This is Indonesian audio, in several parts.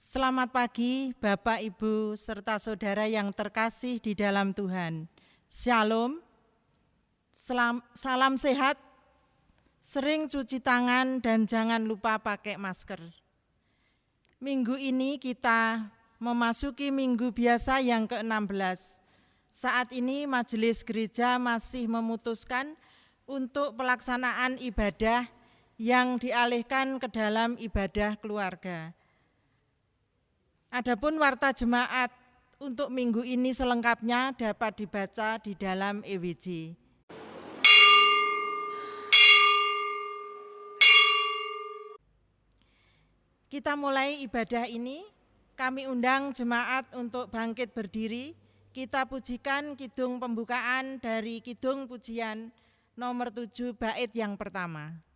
Selamat pagi Bapak, Ibu, serta saudara yang terkasih di dalam Tuhan. Shalom, salam sehat, sering cuci tangan dan jangan lupa pakai masker. Minggu ini kita memasuki minggu biasa yang ke-16. Saat ini majelis gereja masih memutuskan untuk pelaksanaan ibadah yang dialihkan ke dalam ibadah keluarga. Adapun warta jemaat untuk minggu ini selengkapnya dapat dibaca di dalam EWJ. Kita mulai ibadah ini, kami undang jemaat untuk bangkit berdiri. Kita pujikan kidung pembukaan dari kidung pujian nomor 7 bait yang pertama.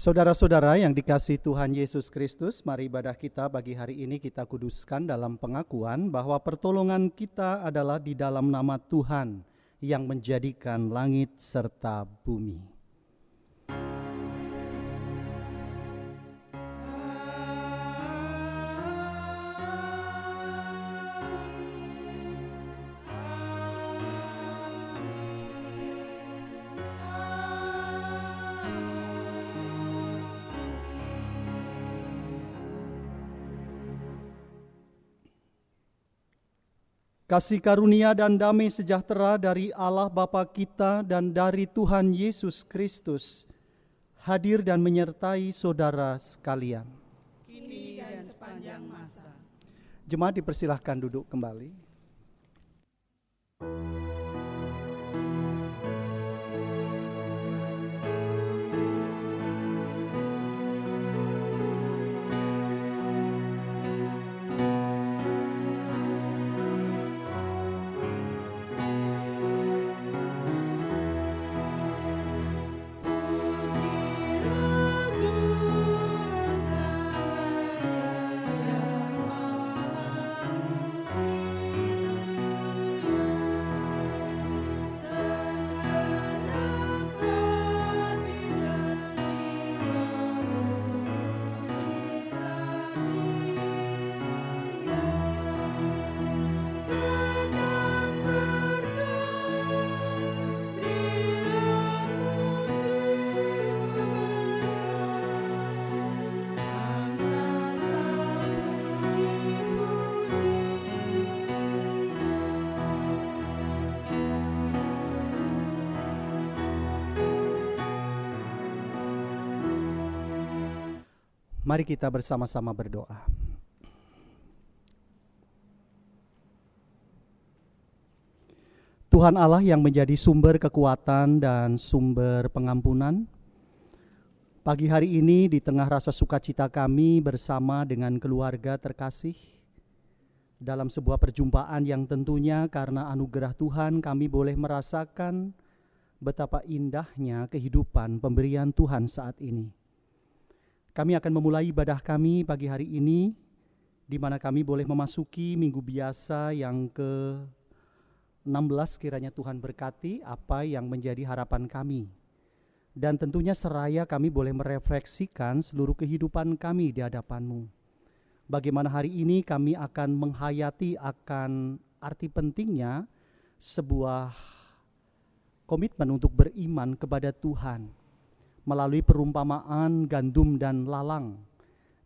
Saudara-saudara yang dikasihi Tuhan Yesus Kristus, mari ibadah kita bagi hari ini kita kuduskan dalam pengakuan bahwa pertolongan kita adalah di dalam nama Tuhan yang menjadikan langit serta bumi. Kasih karunia dan damai sejahtera dari Allah Bapa kita dan dari Tuhan Yesus Kristus hadir dan menyertai saudara sekalian. Kini dan sepanjang masa. Jemaat dipersilahkan duduk kembali. Mari kita bersama-sama berdoa. Tuhan Allah yang menjadi sumber kekuatan dan sumber pengampunan, pagi hari ini di tengah rasa sukacita kami bersama dengan keluarga terkasih, dalam sebuah perjumpaan yang tentunya karena anugerah Tuhan kami boleh merasakan betapa indahnya kehidupan pemberian Tuhan saat ini. Kami akan memulai ibadah kami pagi hari ini, di mana kami boleh memasuki minggu biasa yang ke-16. Kiranya Tuhan berkati apa yang menjadi harapan kami Dan tentunya seraya kami boleh merefleksikan seluruh kehidupan kami di hadapan-Mu. Bagaimana hari ini kami akan menghayati akan arti pentingnya sebuah komitmen untuk beriman kepada Tuhan melalui perumpamaan gandum dan lalang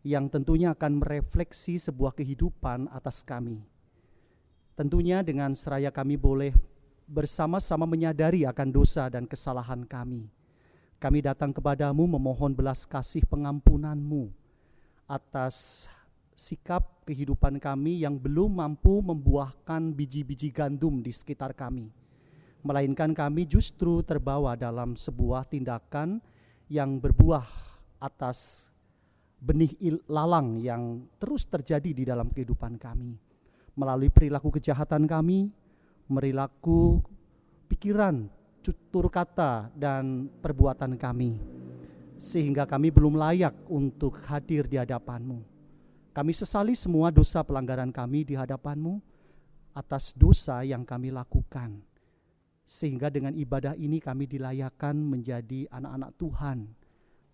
yang tentunya akan merefleksi sebuah kehidupan atas kami. Tentunya dengan seraya kami boleh bersama-sama menyadari akan dosa dan kesalahan kami. Kami datang kepadamu memohon belas kasih pengampunan-Mu atas sikap kehidupan kami yang belum mampu membuahkan biji-biji gandum di sekitar kami. Melainkan kami justru terbawa dalam sebuah tindakan yang berbuah atas benih lalang yang terus terjadi di dalam kehidupan kami. Melalui perilaku kejahatan kami, perilaku pikiran, tutur kata, dan perbuatan kami, sehingga kami belum layak untuk hadir di hadapan-Mu. Kami sesali semua dosa pelanggaran kami di hadapan-Mu atas dosa yang kami lakukan, sehingga dengan ibadah ini kami dilayakkan menjadi anak-anak Tuhan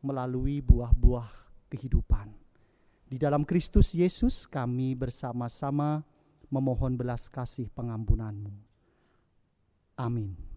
melalui buah-buah kehidupan. Di dalam Kristus Yesus kami bersama-sama memohon belas kasih pengampunan-Mu. Amin.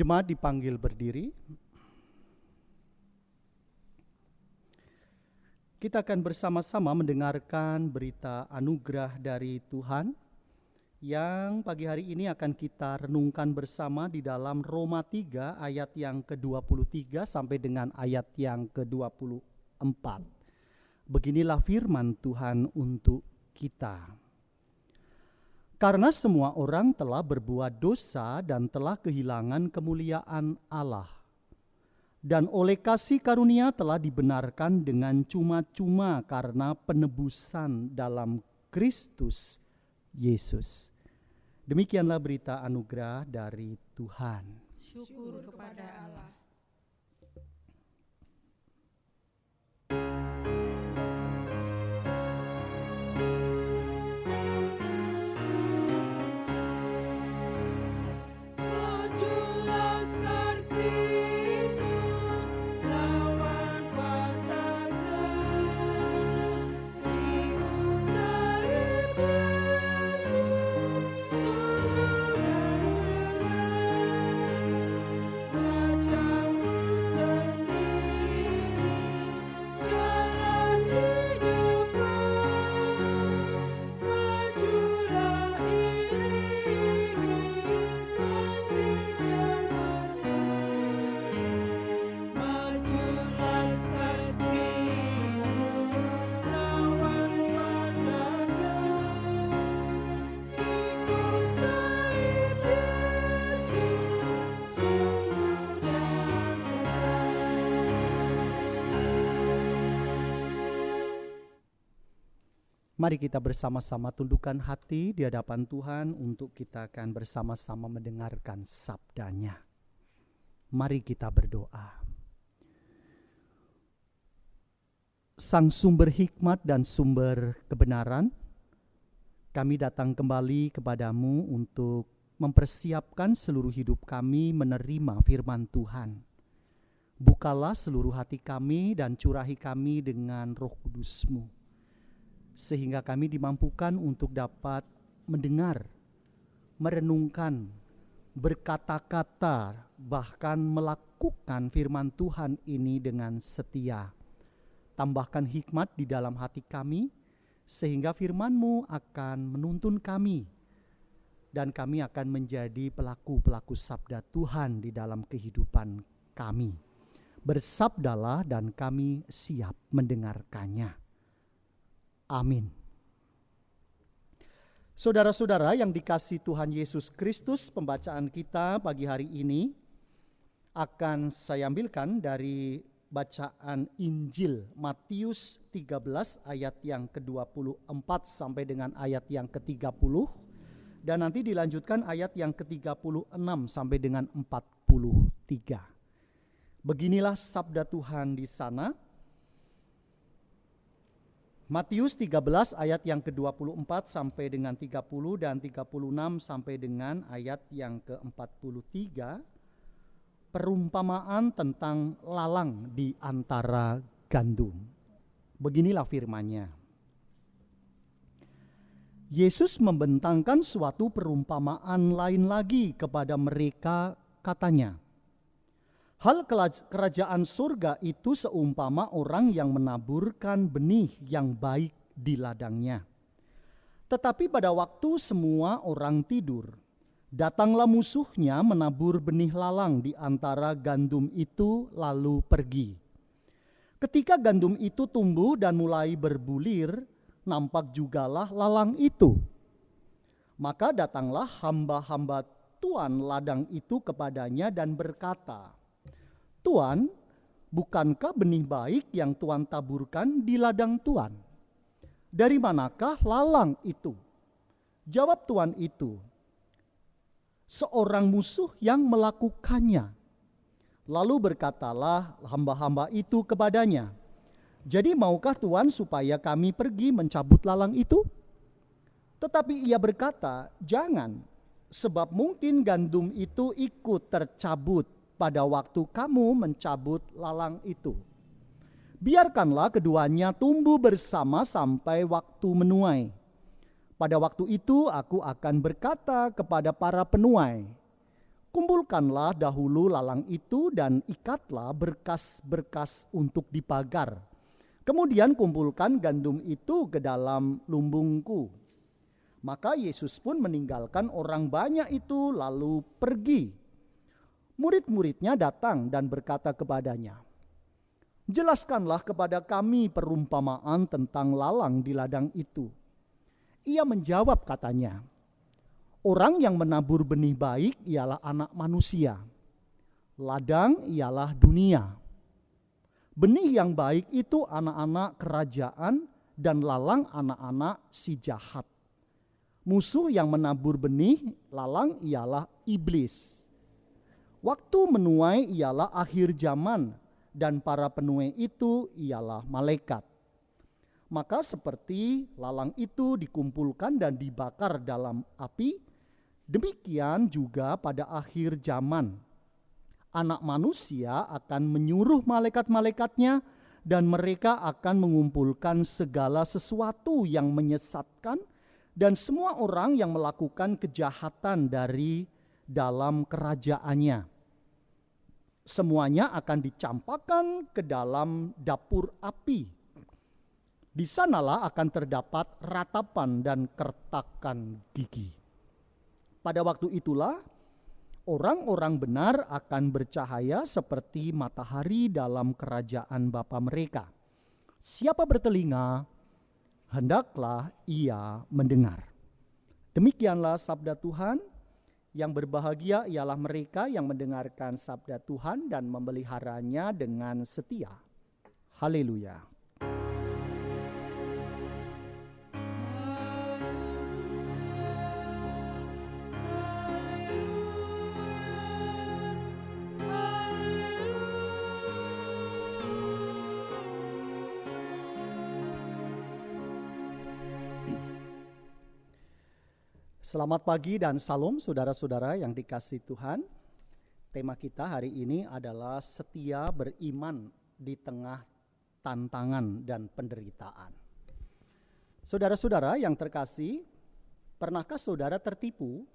Jemaat dipanggil berdiri. Kita akan bersama-sama mendengarkan berita anugerah dari Tuhan yang pagi hari ini akan kita renungkan bersama di dalam Roma 3 ayat yang ke-23 sampai dengan ayat yang ke-24. Beginilah firman Tuhan untuk kita. Karena semua orang telah berbuat dosa dan telah kehilangan kemuliaan Allah. Dan oleh kasih karunia telah dibenarkan dengan cuma-cuma karena penebusan dalam Kristus Yesus. Demikianlah berita anugerah dari Tuhan. Syukur kepada Allah. Raja Mari kita bersama-sama tundukkan hati di hadapan Tuhan untuk kita akan bersama-sama mendengarkan sabdanya. Mari kita berdoa. Sang sumber hikmat dan sumber kebenaran, kami datang kembali kepadamu untuk mempersiapkan seluruh hidup kami menerima firman Tuhan. Bukalah seluruh hati kami dan curahi kami dengan Roh Kudus-Mu, sehingga kami dimampukan untuk dapat mendengar, merenungkan, berkata-kata, bahkan melakukan firman Tuhan ini dengan setia. Tambahkan hikmat di dalam hati kami, sehingga firman-Mu akan menuntun kami, dan kami akan menjadi pelaku-pelaku sabda Tuhan di dalam kehidupan kami. Bersabdalah dan kami siap mendengarkannya. Amin. Saudara-saudara yang dikasihi Tuhan Yesus Kristus, pembacaan kita pagi hari ini akan saya ambilkan dari bacaan Injil Matius 13 ayat yang ke-24 sampai dengan ayat yang ke-30, dan nanti dilanjutkan ayat yang ke-36 sampai dengan 43. Beginilah sabda Tuhan di sana. Matius 13 ayat yang ke-24 sampai dengan 30 dan 36 sampai dengan ayat yang ke-43. Perumpamaan tentang lalang di antara gandum. Beginilah firman-Nya. Yesus membentangkan suatu perumpamaan lain lagi kepada mereka, katanya, hal kerajaan surga itu seumpama orang yang menaburkan benih yang baik di ladangnya. Tetapi pada waktu semua orang tidur, datanglah musuhnya menabur benih lalang di antara gandum itu lalu pergi. Ketika gandum itu tumbuh dan mulai berbulir, nampak jugalah lalang itu. Maka datanglah hamba-hamba tuan ladang itu kepadanya dan berkata, Tuan, bukankah benih baik yang Tuan taburkan di ladang Tuan? Dari manakah lalang itu? Jawab tuan itu, seorang musuh yang melakukannya. Lalu berkatalah hamba-hamba itu kepadanya, jadi maukah Tuan supaya kami pergi mencabut lalang itu? Tetapi ia berkata, jangan, sebab mungkin gandum itu ikut tercabut pada waktu kamu mencabut lalang itu. Biarkanlah keduanya tumbuh bersama sampai waktu menuai. Pada waktu itu aku akan berkata kepada para penuai, kumpulkanlah dahulu lalang itu dan ikatlah berkas-berkas untuk dipagar. Kemudian kumpulkan gandum itu ke dalam lumbungku. Maka Yesus pun meninggalkan orang banyak itu lalu pergi. Murid-muridnya datang dan berkata kepadanya, jelaskanlah kepada kami perumpamaan tentang lalang di ladang itu. Ia menjawab katanya, orang yang menabur benih baik ialah anak manusia. Ladang ialah dunia. Benih yang baik itu anak-anak kerajaan dan lalang anak-anak si jahat. Musuh yang menabur benih lalang ialah iblis. Waktu menuai ialah akhir zaman dan para penuai itu ialah malaikat. Maka seperti lalang itu dikumpulkan dan dibakar dalam api, demikian juga pada akhir zaman. Anak manusia akan menyuruh malaikat-malaikatnya dan mereka akan mengumpulkan segala sesuatu yang menyesatkan dan semua orang yang melakukan kejahatan dari dalam kerajaannya. Semuanya akan dicampakkan ke dalam dapur api. Di sanalah akan terdapat ratapan dan kertakan gigi. Pada waktu itulah orang-orang benar akan bercahaya seperti matahari dalam kerajaan Bapa mereka. Siapa bertelinga, hendaklah ia mendengar. Demikianlah sabda Tuhan. Yang berbahagia ialah mereka yang mendengarkan sabda Tuhan dan memeliharanya dengan setia. Haleluya. Selamat pagi dan salam saudara-saudara yang dikasihi Tuhan. Tema kita hari ini adalah setia beriman di tengah tantangan dan penderitaan. Saudara-saudara yang terkasih, pernahkah saudara tertipu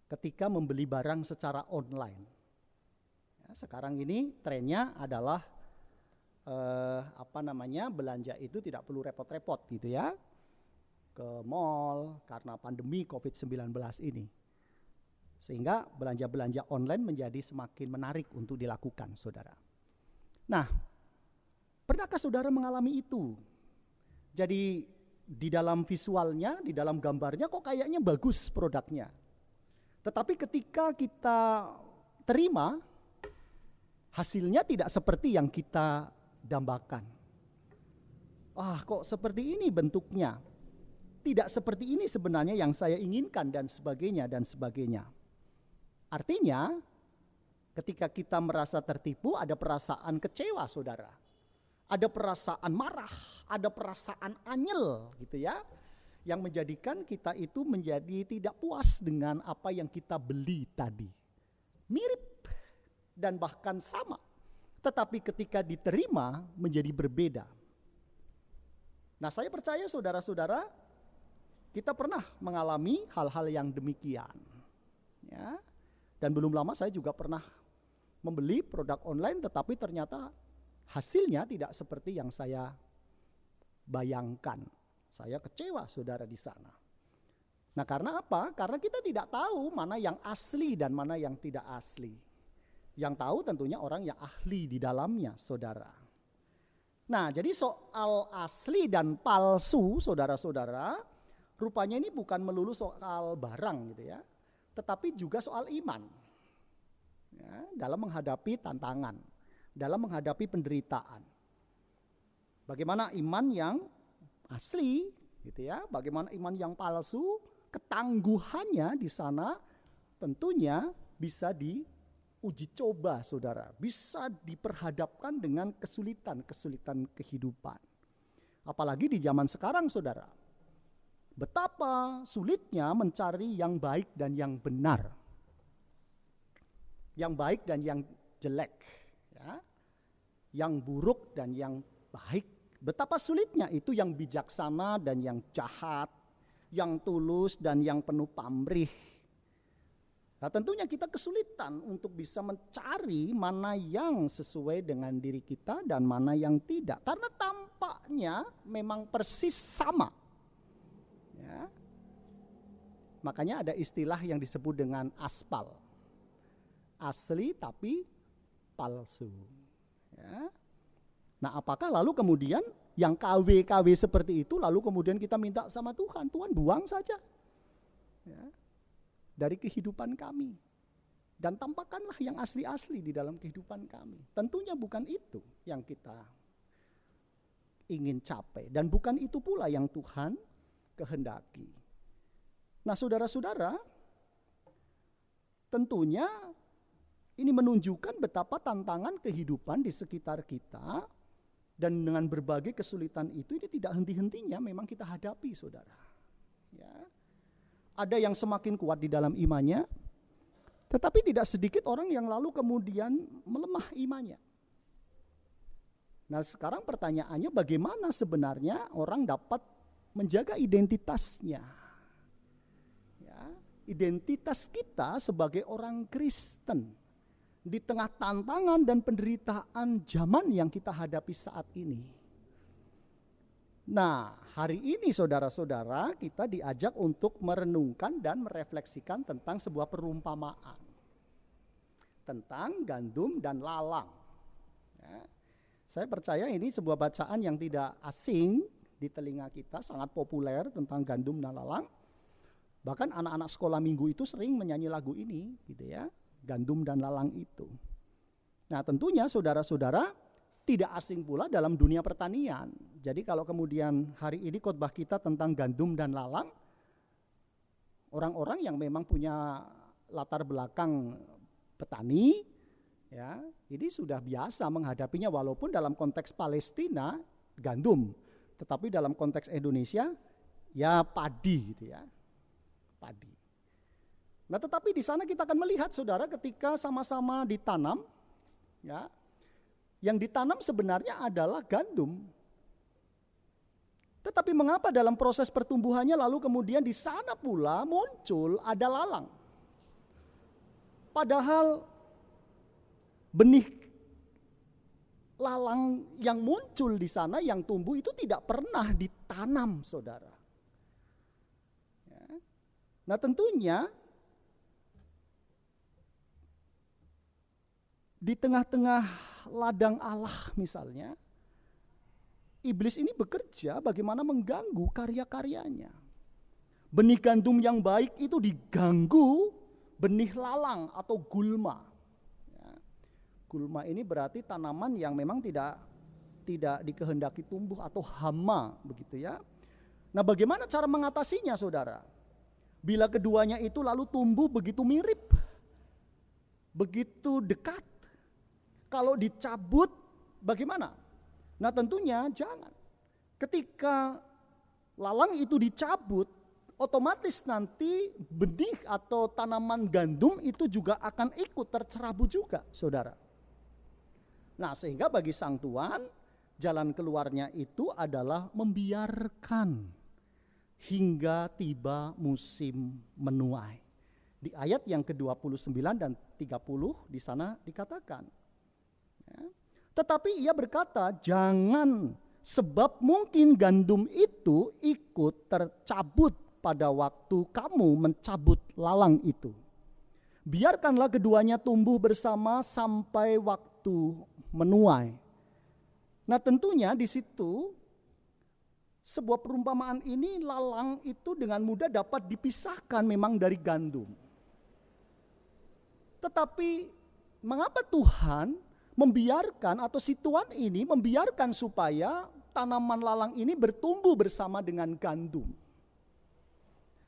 ketika membeli barang secara online? Ya, sekarang ini trennya adalah belanja itu tidak perlu repot-repot gitu ya. Ke mall karena pandemi COVID-19 ini. Sehingga belanja-belanja online menjadi semakin menarik untuk dilakukan, saudara. Nah, pernahkah saudara mengalami itu? Jadi di dalam visualnya, di dalam gambarnya kok kayaknya bagus produknya. Tetapi ketika kita terima, hasilnya tidak seperti yang kita dambakan. Kok seperti ini bentuknya? Tidak seperti ini sebenarnya yang saya inginkan dan sebagainya dan sebagainya. Artinya ketika kita merasa tertipu ada perasaan kecewa, saudara. Ada perasaan marah, ada perasaan anyel gitu ya. Yang menjadikan kita itu menjadi tidak puas dengan apa yang kita beli tadi. Mirip dan bahkan sama. Tetapi ketika diterima menjadi berbeda. Nah, saya percaya saudara-saudara kita pernah mengalami hal-hal yang demikian. Ya. Dan belum lama saya juga pernah membeli produk online tetapi ternyata hasilnya tidak seperti yang saya bayangkan. Saya kecewa saudara di sana. Nah, karena apa? Karena kita tidak tahu mana yang asli dan mana yang tidak asli. Yang tahu tentunya orang yang ahli di dalamnya, saudara. Nah, jadi soal asli dan palsu, saudara-saudara, rupanya ini bukan melulu soal barang gitu ya, tetapi juga soal iman. Ya, dalam menghadapi tantangan, dalam menghadapi penderitaan. Bagaimana iman yang asli gitu ya, bagaimana iman yang palsu, ketangguhannya di sana tentunya bisa diuji coba, saudara. Bisa diperhadapkan dengan kesulitan-kesulitan kehidupan. Apalagi di zaman sekarang, saudara. Betapa sulitnya mencari yang baik dan yang benar. Yang baik dan yang jelek. Ya. Yang buruk dan yang baik. Betapa sulitnya itu yang bijaksana dan yang jahat. Yang tulus dan yang penuh pamrih. Nah, tentunya kita kesulitan untuk bisa mencari mana yang sesuai dengan diri kita dan mana yang tidak. Karena tampaknya memang persis sama. Ya. Makanya ada istilah yang disebut dengan aspal. Asli tapi palsu. Ya. Nah, apakah lalu kemudian yang KW-KW seperti itu lalu kemudian kita minta sama Tuhan, Tuhan buang saja ya, dari kehidupan kami. Dan tampakkanlah yang asli-asli di dalam kehidupan kami. Tentunya bukan itu yang kita ingin capai. Dan bukan itu pula yang Tuhan kehendaki. Nah, saudara-saudara, tentunya ini menunjukkan betapa tantangan kehidupan di sekitar kita dan dengan berbagai kesulitan itu ini tidak henti-hentinya memang kita hadapi, saudara. Ya. Ada yang semakin kuat di dalam imannya, tetapi tidak sedikit orang yang lalu kemudian melemah imannya. Nah, sekarang pertanyaannya bagaimana sebenarnya orang dapat menjaga identitasnya. Ya, identitas kita sebagai orang Kristen di tengah tantangan dan penderitaan zaman yang kita hadapi saat ini. Nah, hari ini saudara-saudara kita diajak untuk merenungkan dan merefleksikan tentang sebuah perumpamaan. Tentang gandum dan lalang. Ya, saya percaya ini sebuah bacaan yang tidak asing di telinga kita, sangat populer tentang gandum dan lalang. Bahkan anak-anak sekolah minggu itu sering menyanyi lagu ini gitu ya. Gandum dan lalang itu. Nah, tentunya saudara-saudara tidak asing pula dalam dunia pertanian. Jadi kalau kemudian hari ini khotbah kita tentang gandum dan lalang, orang-orang yang memang punya latar belakang petani, ya, ini sudah biasa menghadapinya walaupun dalam konteks Palestina gandum, tetapi dalam konteks Indonesia ya padi gitu ya. padi. Nah, tetapi di sana kita akan melihat saudara ketika sama-sama ditanam, ya, yang ditanam sebenarnya adalah gandum. Tetapi mengapa dalam proses pertumbuhannya lalu kemudian di sana pula muncul ada lalang? Padahal benih lalang yang muncul di sana yang tumbuh itu tidak pernah ditanam, saudara. Ya. Nah, tentunya di tengah-tengah ladang Allah misalnya, iblis ini bekerja bagaimana mengganggu karya-karyanya. Benih gandum yang baik itu diganggu benih lalang atau gulma. Ya. Gulma ini berarti tanaman yang memang tidak dikehendaki tumbuh atau hama begitu ya. Nah, bagaimana cara mengatasinya, saudara? Bila keduanya itu lalu tumbuh begitu mirip, begitu dekat, kalau dicabut bagaimana? Nah, tentunya jangan. Ketika lalang itu dicabut, otomatis nanti benih atau tanaman gandum itu juga akan ikut tercerabut juga, saudara. Nah, sehingga bagi sang tuan, jalan keluarnya itu adalah membiarkan hingga tiba musim menuai. Di ayat yang ke-29 dan 30 di sana dikatakan, ya, tetapi ia berkata, jangan, sebab mungkin gandum itu ikut tercabut pada waktu kamu mencabut lalang itu. Biarkanlah keduanya tumbuh bersama sampai waktu menuai. Nah, tentunya di situ sebuah perumpamaan ini, lalang itu dengan mudah dapat dipisahkan memang dari gandum. Tetapi mengapa Tuhan membiarkan atau si tuan ini membiarkan supaya tanaman lalang ini bertumbuh bersama dengan gandum?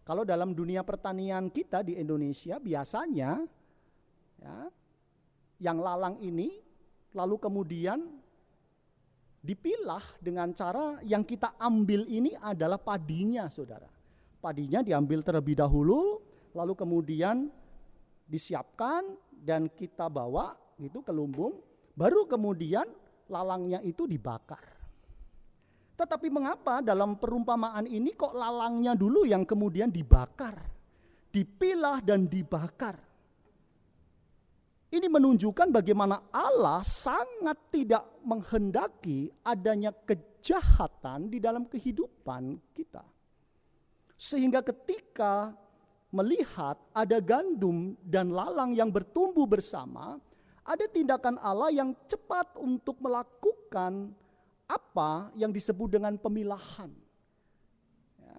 Kalau dalam dunia pertanian kita di Indonesia biasanya ya, yang lalang ini lalu kemudian dipilah dengan cara yang kita ambil ini adalah padinya, saudara. Padinya diambil terlebih dahulu, lalu kemudian disiapkan dan kita bawa gitu ke lumbung, baru kemudian lalangnya itu dibakar. Tetapi mengapa dalam perumpamaan ini kok lalangnya dulu yang kemudian dibakar, dipilah dan dibakar? Ini menunjukkan bagaimana Allah sangat tidak menghendaki adanya kejahatan di dalam kehidupan kita. Sehingga ketika melihat ada gandum dan lalang yang bertumbuh bersama, ada tindakan Allah yang cepat untuk melakukan apa yang disebut dengan pemilahan. Ya,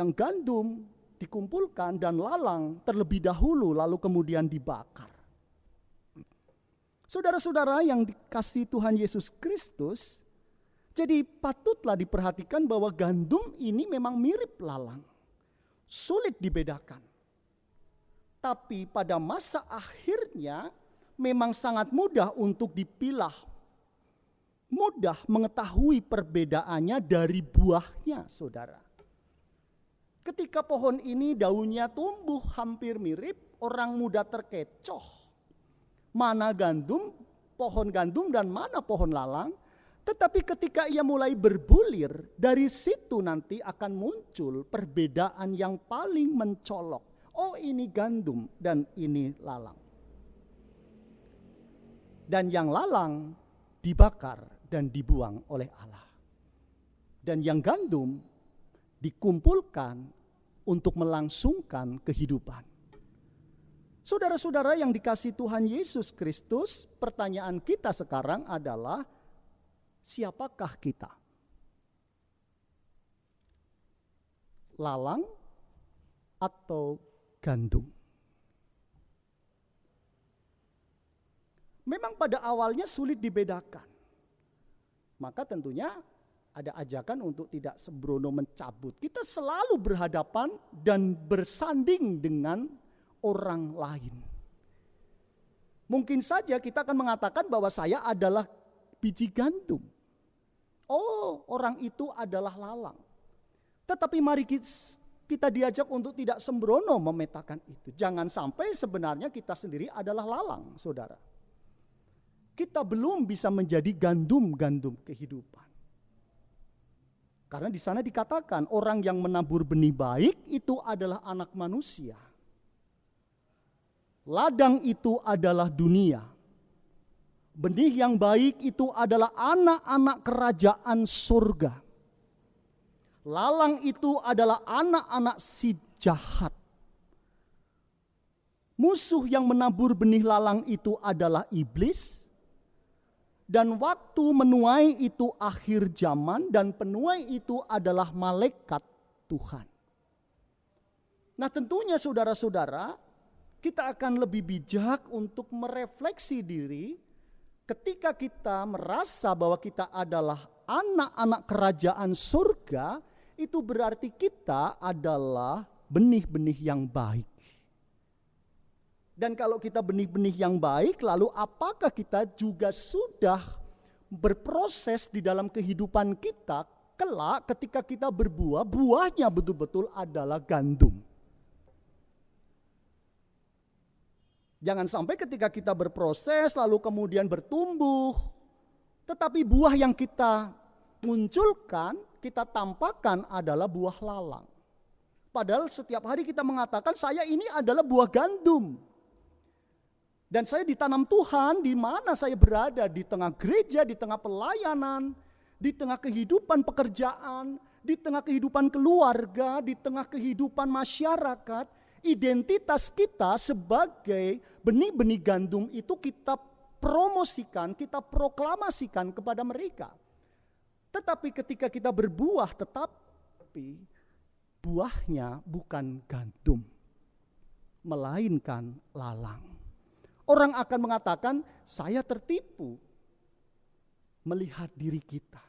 yang gandum dikumpulkan dan lalang terlebih dahulu lalu kemudian dibakar. Saudara-saudara yang dikasihi Tuhan Yesus Kristus, jadi patutlah diperhatikan bahwa gandum ini memang mirip lalang. Sulit dibedakan. Tapi pada masa akhirnya memang sangat mudah untuk dipilah. Mudah mengetahui perbedaannya dari buahnya, saudara. Ketika pohon ini daunnya tumbuh hampir mirip, orang muda terkecoh. Mana gandum, pohon gandum dan mana pohon lalang. Tetapi ketika ia mulai berbulir, dari situ nanti akan muncul perbedaan yang paling mencolok. Oh, ini gandum dan ini lalang. Dan yang lalang dibakar dan dibuang oleh Allah. Dan yang gandum dikumpulkan untuk melangsungkan kehidupan. Saudara-saudara yang dikasihi Tuhan Yesus Kristus, pertanyaan kita sekarang adalah, siapakah kita? Lalang atau gandum? Memang pada awalnya sulit dibedakan. Maka tentunya ada ajakan untuk tidak sembrono mencabut. Kita selalu berhadapan dan bersanding dengan orang lain. Mungkin saja kita akan mengatakan bahwa saya adalah biji gandum. Oh, orang itu adalah lalang. Tetapi mari Kita diajak untuk tidak sembrono memetakan itu. Jangan sampai sebenarnya kita sendiri adalah lalang, saudara. Kita belum bisa menjadi gandum-gandum kehidupan. Karena di sana dikatakan orang yang menabur benih baik itu adalah anak manusia. Ladang itu adalah dunia. Benih yang baik itu adalah anak-anak kerajaan surga. Lalang itu adalah anak-anak si jahat. Musuh yang menabur benih lalang itu adalah iblis. Dan waktu menuai itu akhir zaman, dan penuai itu adalah malaikat Tuhan. Nah, tentunya saudara-saudara, kita akan lebih bijak untuk merefleksi diri ketika kita merasa bahwa kita adalah anak-anak kerajaan surga. Itu berarti kita adalah benih-benih yang baik. Dan kalau kita benih-benih yang baik, lalu apakah kita juga sudah berproses di dalam kehidupan kita kelak ketika kita berbuah, buahnya betul-betul adalah gandum. Jangan sampai ketika kita berproses lalu kemudian bertumbuh, tetapi buah yang kita munculkan, kita tampakkan adalah buah lalang. Padahal setiap hari kita mengatakan saya ini adalah buah gandum. Dan saya ditanam Tuhan di mana saya berada, di tengah gereja, di tengah pelayanan, di tengah kehidupan pekerjaan, di tengah kehidupan keluarga, di tengah kehidupan masyarakat. Identitas kita sebagai benih-benih gandum itu kita promosikan, kita proklamasikan kepada mereka. Tetapi ketika kita berbuah, tetapi buahnya bukan gandum, melainkan lalang. Orang akan mengatakan, saya tertipu melihat diri kita.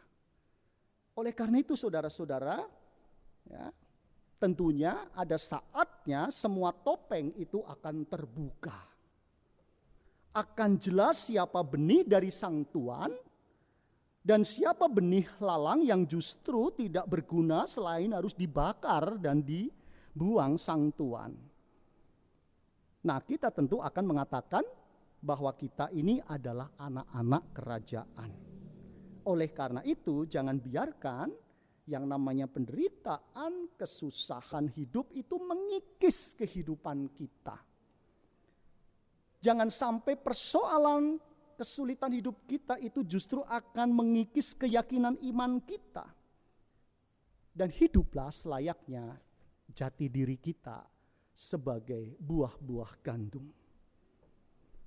Oleh karena itu saudara-saudara, ya, tentunya ada saatnya semua topeng itu akan terbuka. Akan jelas siapa benih dari sang Tuhan, dan siapa benih lalang yang justru tidak berguna selain harus dibakar dan dibuang sang Tuhan. Nah, kita tentu akan mengatakan bahwa kita ini adalah anak-anak kerajaan. Oleh karena itu, jangan biarkan yang namanya penderitaan, kesusahan hidup itu mengikis kehidupan kita. Jangan sampai persoalan kesulitan hidup kita itu justru akan mengikis keyakinan iman kita. Dan hiduplah selayaknya jati diri kita sebagai buah-buah gandum.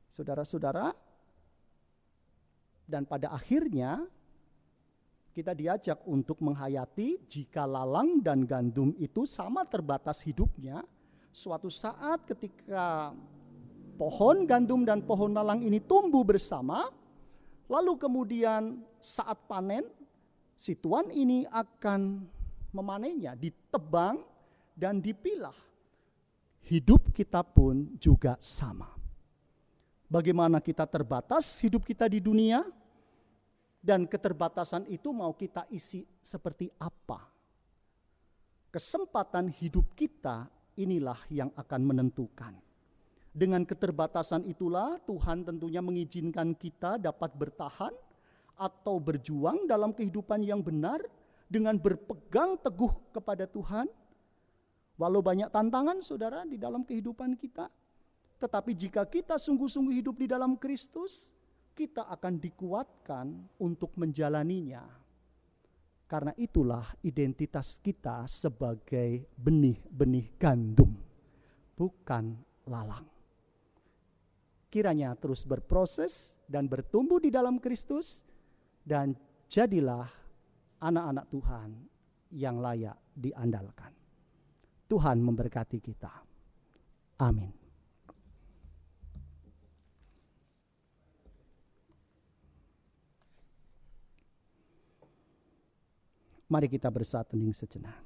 Saudara-saudara, dan pada akhirnya kita diajak untuk menghayati jika lalang dan gandum itu sama terbatas hidupnya, suatu saat ketika pohon gandum dan pohon lalang ini tumbuh bersama, lalu kemudian saat panen, si tuan ini akan memanennya, ditebang dan dipilah. Hidup kita pun juga sama. Bagaimana kita terbatas hidup kita di dunia, dan keterbatasan itu mau kita isi seperti apa. Kesempatan hidup kita inilah yang akan menentukan. Dengan keterbatasan itulah Tuhan tentunya mengizinkan kita dapat bertahan atau berjuang dalam kehidupan yang benar dengan berpegang teguh kepada Tuhan. Walau banyak tantangan saudara di dalam kehidupan kita, tetapi jika kita sungguh-sungguh hidup di dalam Kristus, kita akan dikuatkan untuk menjalaninya. Karena itulah identitas kita sebagai benih-benih gandum, bukan lalang. Kiranya terus berproses dan bertumbuh di dalam Kristus, dan jadilah anak-anak Tuhan yang layak diandalkan. Tuhan memberkati kita. Amin. Mari kita bersatu hening sejenak.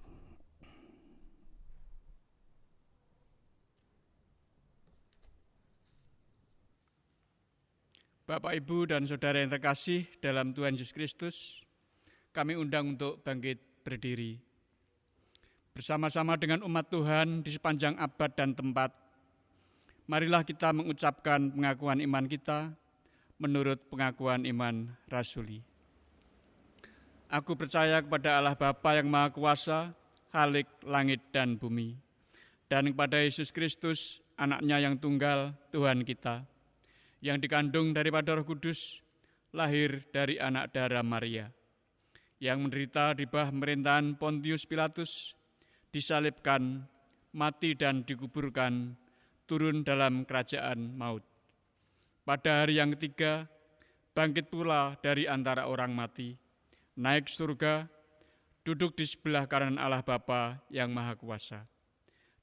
Bapak, Ibu, dan Saudara yang terkasih dalam Tuhan Yesus Kristus, kami undang untuk bangkit berdiri. bersama-sama dengan umat Tuhan di sepanjang abad dan tempat, marilah kita mengucapkan pengakuan iman kita menurut pengakuan iman rasuli. Aku percaya kepada Allah Bapa yang Maha Kuasa, Khalik langit dan bumi, dan kepada Yesus Kristus, Anaknya yang tunggal, Tuhan kita, yang dikandung daripada Roh Kudus, lahir dari anak darah Maria, yang menderita di bawah pemerintahan Pontius Pilatus, disalibkan, mati dan dikuburkan, turun dalam kerajaan maut. Pada hari yang ketiga, bangkit pula dari antara orang mati, naik surga, duduk di sebelah kanan Allah Bapa yang Maha Kuasa,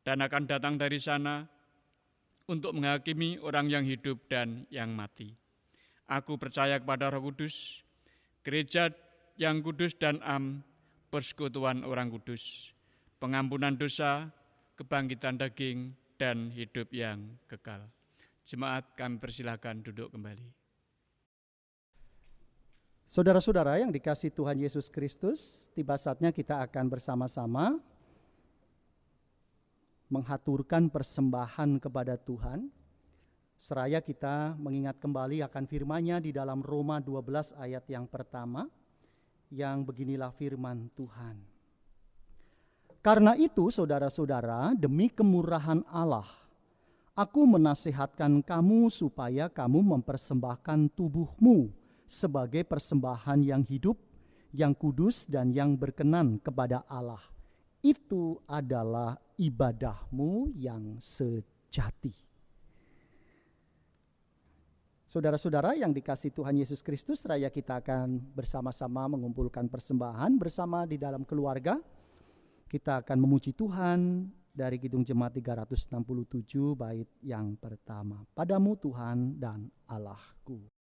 dan akan datang dari sana untuk menghakimi orang yang hidup dan yang mati. Aku percaya kepada Roh Kudus, gereja yang kudus dan persekutuan orang kudus, pengampunan dosa, kebangkitan daging, dan hidup yang kekal. Jemaat, kami persilakan duduk kembali. Saudara-saudara yang dikasihi Tuhan Yesus Kristus, tiba saatnya kita akan bersama-sama menghaturkan persembahan kepada Tuhan, seraya kita mengingat kembali akan firman-Nya di dalam Roma 12 ayat yang pertama, yang beginilah firman Tuhan. Karena itu, saudara-saudara, demi kemurahan Allah, aku menasihatkan kamu supaya kamu mempersembahkan tubuhmu sebagai persembahan yang hidup, yang kudus, dan yang berkenan kepada Allah. Itu adalah ibadahmu yang sejati. Saudara-saudara yang dikasihi Tuhan Yesus Kristus, raya kita akan bersama-sama mengumpulkan persembahan bersama di dalam keluarga. Kita akan memuji Tuhan dari Kidung Jemaat 367 bait yang pertama. Padamu Tuhan dan Allahku.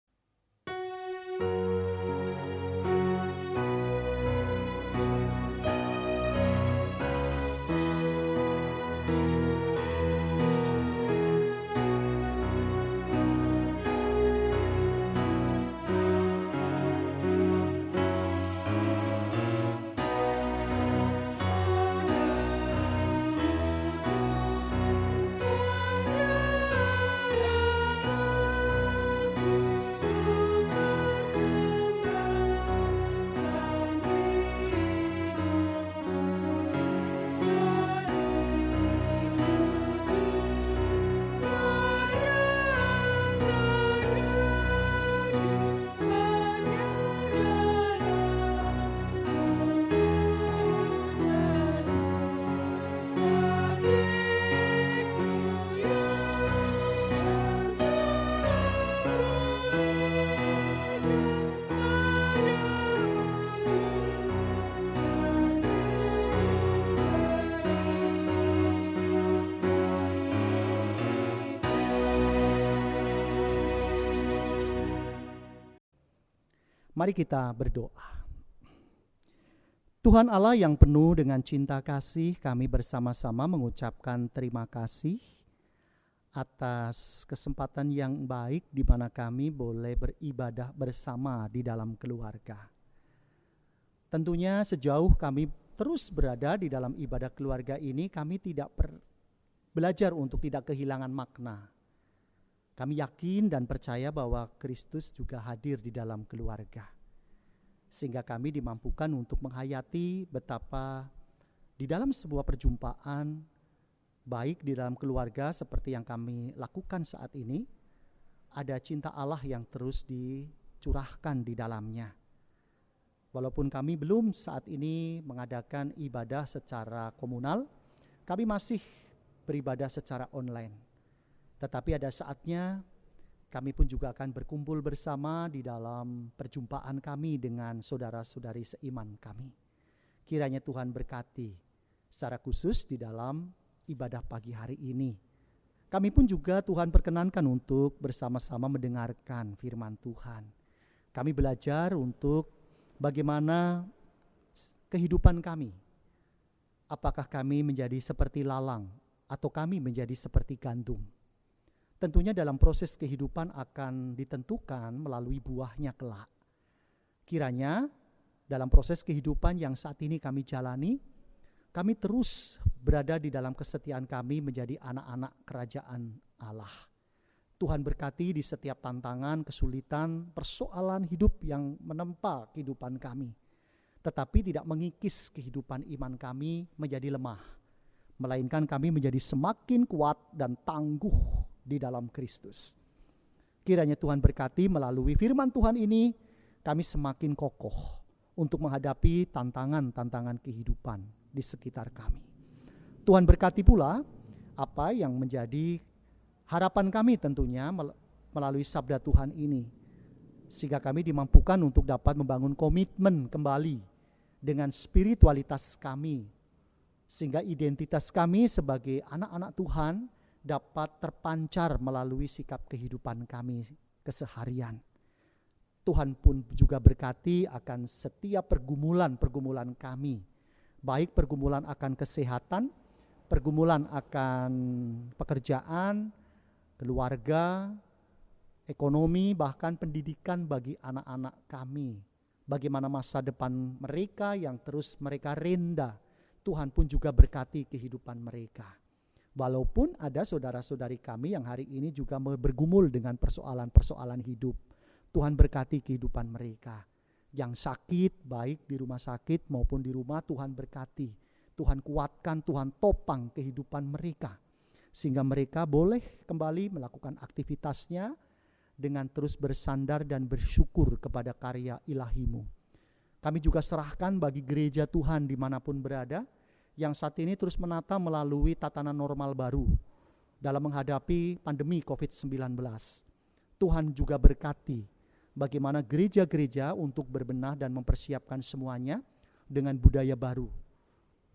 Mari kita berdoa. Tuhan Allah yang penuh dengan cinta kasih, kami bersama-sama mengucapkan terima kasih atas kesempatan yang baik di mana kami boleh beribadah bersama di dalam keluarga. Tentunya sejauh kami terus berada di dalam ibadah keluarga ini, kami tidak belajar untuk tidak kehilangan makna. Kami yakin dan percaya bahwa Kristus juga hadir di dalam keluarga. Sehingga kami dimampukan untuk menghayati betapa di dalam sebuah perjumpaan, baik di dalam keluarga seperti yang kami lakukan saat ini, ada cinta Allah yang terus dicurahkan di dalamnya. Walaupun kami belum saat ini mengadakan ibadah secara komunal, kami masih beribadah secara online. Tetapi ada saatnya kami pun juga akan berkumpul bersama di dalam perjumpaan kami dengan saudara-saudari seiman kami. Kiranya Tuhan berkati secara khusus di dalam ibadah pagi hari ini. Kami pun juga Tuhan perkenankan untuk bersama-sama mendengarkan firman Tuhan. Kami belajar untuk bagaimana kehidupan kami. Apakah kami menjadi seperti lalang atau kami menjadi seperti gandum? Tentunya dalam proses kehidupan akan ditentukan melalui buahnya kelak. Kiranya dalam proses kehidupan yang saat ini kami jalani, kami terus berada di dalam kesetiaan kami menjadi anak-anak kerajaan Allah. Tuhan berkati di setiap tantangan, kesulitan, persoalan hidup yang menempa kehidupan kami. Tetapi tidak mengikis kehidupan iman kami menjadi lemah. Melainkan kami menjadi semakin kuat dan tangguh di dalam Kristus. Kiranya Tuhan berkati melalui firman Tuhan ini, kami semakin kokoh untuk menghadapi tantangan-tantangan kehidupan di sekitar kami. Tuhan berkati pula apa yang menjadi harapan kami tentunya melalui sabda Tuhan ini. Sehingga kami dimampukan untuk dapat membangun komitmen kembali dengan spiritualitas kami. Sehingga identitas kami sebagai anak-anak Tuhan dapat terpancar melalui sikap kehidupan kami keseharian. Tuhan pun juga berkati akan setiap pergumulan kami. Baik pergumulan akan kesehatan, pergumulan akan pekerjaan, keluarga, ekonomi, bahkan pendidikan bagi anak-anak kami. Bagaimana masa depan mereka yang terus mereka renda, Tuhan pun juga berkati kehidupan mereka. Walaupun ada saudara-saudari kami yang hari ini juga bergumul dengan persoalan-persoalan hidup, Tuhan berkati kehidupan mereka. Yang sakit, baik di rumah sakit maupun di rumah, Tuhan berkati. Tuhan kuatkan, Tuhan topang kehidupan mereka. Sehingga mereka boleh kembali melakukan aktivitasnya dengan terus bersandar dan bersyukur kepada karya ilahi-Mu. Kami juga serahkan bagi gereja Tuhan dimanapun berada, yang saat ini terus menata melalui tatanan normal baru dalam menghadapi pandemi COVID-19. Tuhan juga berkati bagaimana gereja-gereja untuk berbenah dan mempersiapkan semuanya dengan budaya baru.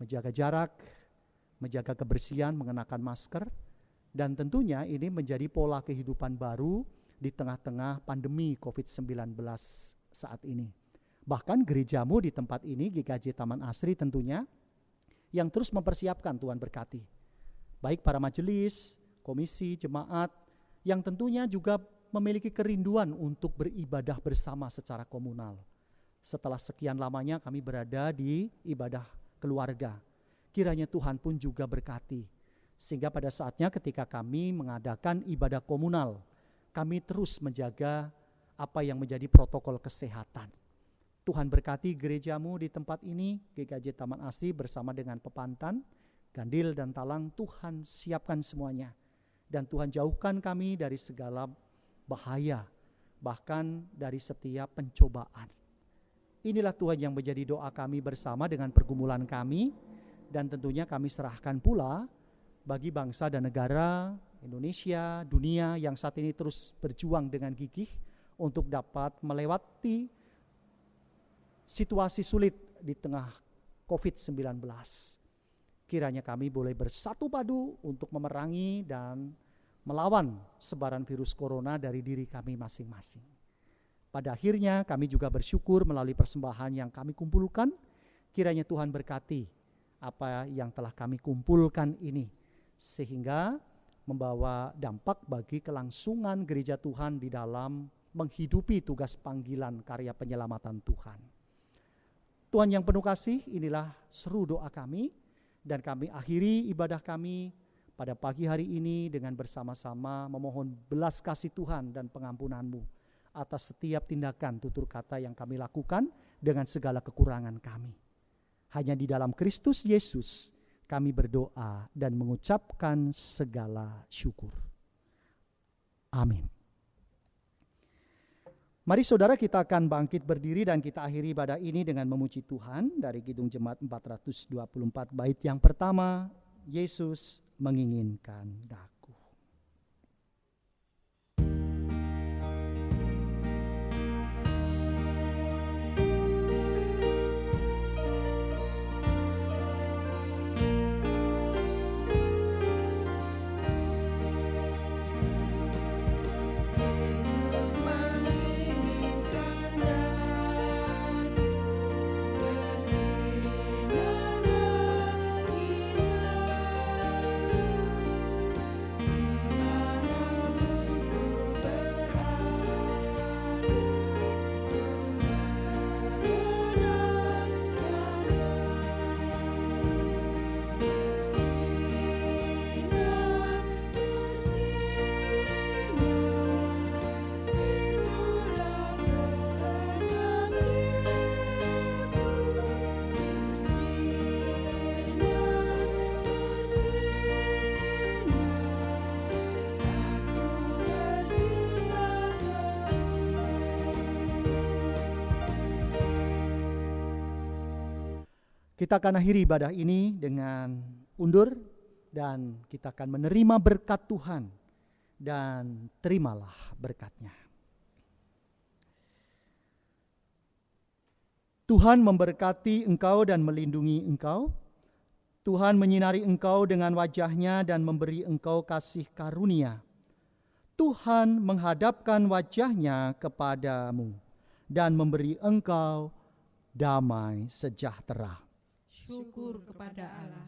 Menjaga jarak, menjaga kebersihan, mengenakan masker, dan tentunya ini menjadi pola kehidupan baru di tengah-tengah pandemi COVID-19 saat ini. Bahkan gerejamu di tempat ini, GKJ Taman Asri tentunya, yang terus mempersiapkan, Tuhan berkati. Baik para majelis, komisi, jemaat, yang tentunya juga memiliki kerinduan untuk beribadah bersama secara komunal. Setelah sekian lamanya kami berada di ibadah keluarga, kiranya Tuhan pun juga berkati. Sehingga pada saatnya ketika kami mengadakan ibadah komunal, kami terus menjaga apa yang menjadi protokol kesehatan. Tuhan berkati gerejamu di tempat ini, GKJ Taman Asri bersama dengan Pepantan, Gandil dan Talang. Tuhan siapkan semuanya. Dan Tuhan jauhkan kami dari segala bahaya, bahkan dari setiap pencobaan. Inilah Tuhan yang menjadi doa kami bersama dengan pergumulan kami. Dan tentunya kami serahkan pula bagi bangsa dan negara Indonesia, dunia yang saat ini terus berjuang dengan gigih untuk dapat melewati situasi sulit di tengah COVID-19. Kiranya kami boleh bersatu padu untuk memerangi dan melawan sebaran virus corona dari diri kami masing-masing. Pada akhirnya kami juga bersyukur melalui persembahan yang kami kumpulkan. Kiranya Tuhan berkati apa yang telah kami kumpulkan ini, sehingga membawa dampak bagi kelangsungan gereja Tuhan di dalam menghidupi tugas panggilan karya penyelamatan Tuhan. Tuhan yang penuh kasih, inilah seru doa kami, dan kami akhiri ibadah kami pada pagi hari ini dengan bersama-sama memohon belas kasih Tuhan dan pengampunan-Mu atas setiap tindakan tutur kata yang kami lakukan dengan segala kekurangan kami. Hanya di dalam Kristus Yesus kami berdoa dan mengucapkan segala syukur. Amin. Mari saudara, kita akan bangkit berdiri dan kita akhiri ibadah ini dengan memuji Tuhan dari Kidung Jemaat 424 bait yang pertama, Yesus menginginkan daku. Kita akan akhiri ibadah ini dengan undur dan kita akan menerima berkat Tuhan dan terimalah berkat-Nya. Tuhan memberkati engkau dan melindungi engkau. Tuhan menyinari engkau dengan wajah-Nya dan memberi engkau kasih karunia. Tuhan menghadapkan wajah-Nya kepadamu dan memberi engkau damai sejahtera. Syukur kepada Allah.